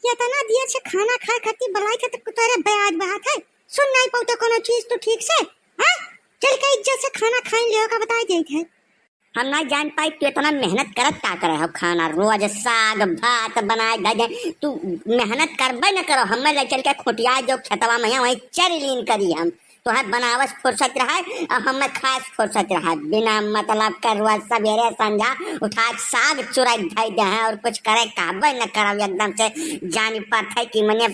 ये तना दिया से खाना खाए खाती बलाई के तो तोरे ब्याज बात है। सुन नहीं पाऊ तो कोनो चीज तो ठीक से हां चल के इज्जत से खाना खाइन ले का बताई देत है। हम नहीं जान पाई तू इतना मेहनत करत का करे हो खाना रोज साग भात बनाए दे तू मेहनत करबे न करो हमें ले चल के खोटिया जो खेतवा में वही चरलीन करी हम तो है बनावस फुर्सत रहा और हमें खास फुर्सत रहा बिना मतलब करवा सवेरे संझा उठा साग चुराई धाई दे है और कुछ करे कहबे न करो एकदम से जानी पर है कि मने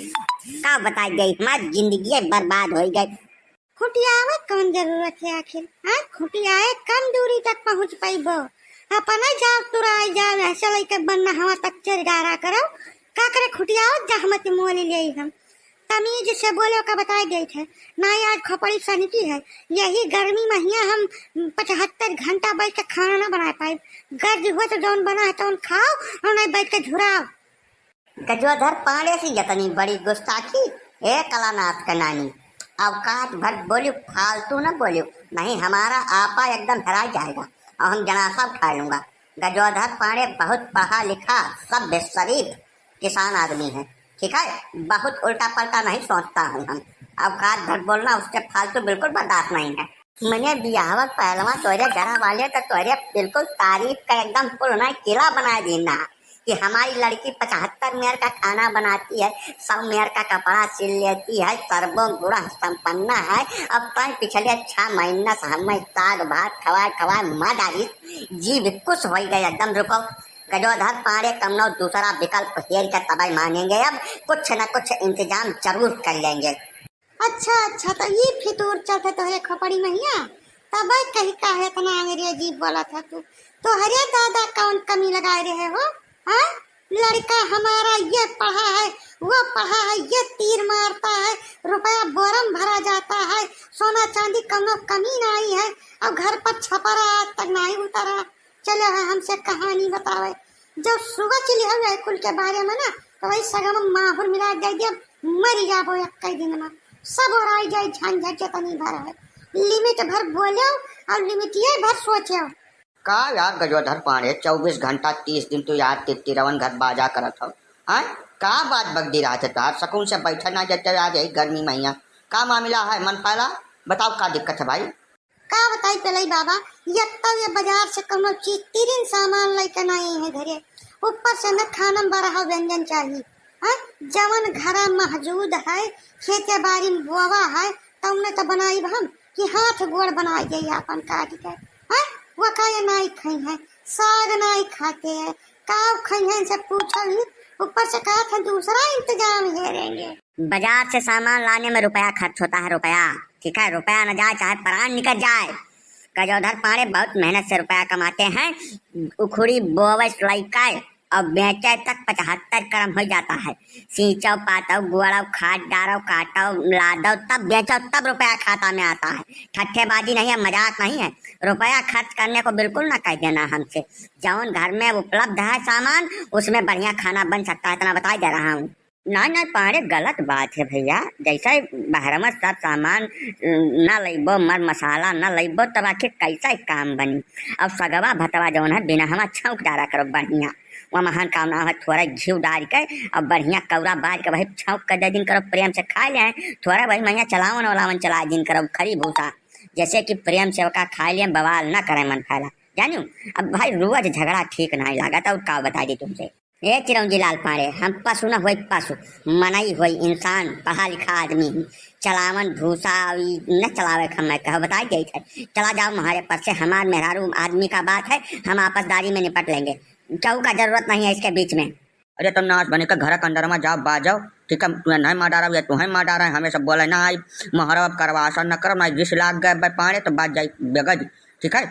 का बताई गई हमारी जिंदगी बर्बाद हो गई। खुटियावे कौन जरूरत है आखिर हां खुटियाए कम दूरी तक पहुंच पाइबो अपना जाओ तुराई जाओ ऐसा लइके बनना हवा तक चरगारा करो का करे खुटियाओ जहमत मोल ले हम तमीज से बोले का बताई गई थे ना आज खोपड़ी सनकी है यही गर्मी महीना हम 75 घंटा बैठ के खाना ना बना पाए गर्ज हो तो जौन बना है तो खाओ और नहीं बैठ के झुराओ। गजोधर पांडे से जतनी बड़ी गुस्ताखी ए कलानाथ का नानी अवकाश भर बोलियो फालतू न बोलियो नहीं हमारा आपा एकदम हरा जाएगा और हम जनासा उठा लूंगा। गजोधर पांडे बहुत पढ़ा लिखा सभ्य शरीफ किसान आदमी है ठीक है बहुत उल्टा पलटा नहीं सोचता हूँ हम अवकाश भर बोलना उससे फालतू बिल्कुल बर्दाश्त नहीं है। मैंने बियाह पहलवा तोरे घर वाले तो तोरे बिल्कुल तारीफ का एकदम पुल ना किला बना देना कि हमारी लड़की 75 मेयर का खाना बनाती है 100 मेयर का कपड़ा सिल लेती है सर्वो गुण संपन्न है। अब तक पिछले 6 महीना से हमें साग भात खवा मादारी जीव कुछ हो गए एकदम। रुको गजोधर पांडे कमनो दूसरा विकल्प हेर के तबाई मानेंगे अब कुछ न कुछ इंतजाम जरूर कर लेंगे। अच्छा तो ये फितूर चलते तो है खोपड़ी मैया तब कहीं का है इतना अंग्रेजी बोला था तू तो हरे दादा कौन कमी लगाए रहे हो हाँ लड़का हमारा ये पढ़ा है वो पढ़ा है ये तीर मारता है रुपया बोरम भरा जाता है सोना चांदी कमो कमी नहीं है और घर पर छपरा आज तक नहीं उतरा चलो है हमसे कहानी बतावे जब सुबह चली हो कुल के बारे में ना तो वही सगम माहौल मिला जाए जब मर जाबो कई दिन में सब और आई जाए झंझट जतनी भर है लिमिट भर बोलो और लिमिट ये भर सोचो का यार गजोधर पांडे 24 घंटा 30 दिन तो यार तिरवन घर बाजा करत हो हाँ का बात बगदी रहा था तार सकून से बैठा ना जते आ जाए गर्मी महीना का मामला है मन पाला बताओ का दिक्कत है भाई का बताई पहले बाबा ये तब ये बाजार से कोनो चीज तीन सामान लेके नहीं है घरे ऊपर से न खाना बड़ा व्यंजन चाहिए हाँ जवन घरा मौजूद है खेते बाड़ी में बोवा है तब ने तो बनाई हम कि हाथ गोड़ बनाई जाइए अपन काट के हाँ वो खाए नहीं खाई है साग नहीं खाते हैं काव खाई है इनसे पूछो ही ऊपर से कहा था दूसरा इंतजाम करेंगे। बाजार से सामान लाने में रुपया खर्च होता है रुपया ठीक है रुपया न जाए चाहे प्राण निकल जाए। गजोधर पांडे बहुत मेहनत से रुपया कमाते हैं उखड़ी बोवस लइका और बेचे तक 75 क्रम हो जाता है सींचो पातो गुड़ो खाद डारो काटो लादो तब बेचो तब रुपया खाता में आता है। ठट्ठेबाजी नहीं है मजाक नहीं है रुपया खर्च करने को बिल्कुल ना कह देना हमसे जौन घर में उपलब्ध है सामान उसमें बढ़िया खाना बन सकता है इतना बता दे रहा हूँ। ना पांडे गलत बात है भैया जैसा बाहर में सब सामान न लेबो मर मसाला न लेबो तब आखिर कैसा काम बनी। अब सगवा भतवा जौन है बिना हम छौक डारा करो बढ़िया वहाँ महान काम ना है थोड़ा घी डाल के अब बढ़िया कौरा बार के भाई छौक कर दे दिन करो प्रेम से खा ले थोड़ा भाई मैया चलावन वलावन चला दिन करो खरी भूसा जैसे कि प्रेम से का खा लिया बवाल न करे मन फैला जानू। अब भाई रोज झगड़ा ठीक नहीं लगा था का बता दी तुमसे ये चिरौंजी लाल पांडे हम पशु न हुई पशु मनाई हुई इंसान पढ़ा लिखा आदमी चलावन भूसा न चलावे मैं कह बताई गई थे चला जाओ हमारे पास से हमारे मेहरारू आदमी का बात है हम आपसदारी में निपट लेंगे चौ का जरूरत नहीं है इसके बीच में। अरे तुम नाच बने का घर के अंदर में जाओ बाज जाओ ठीक है तुम्हें नहीं मार रहा है तुम्हें मार रहा है हमें सब बोले ना आई महरब करवा न करो ना 20 लाख गए पांडे तो बात जाए बेगज ठीक है।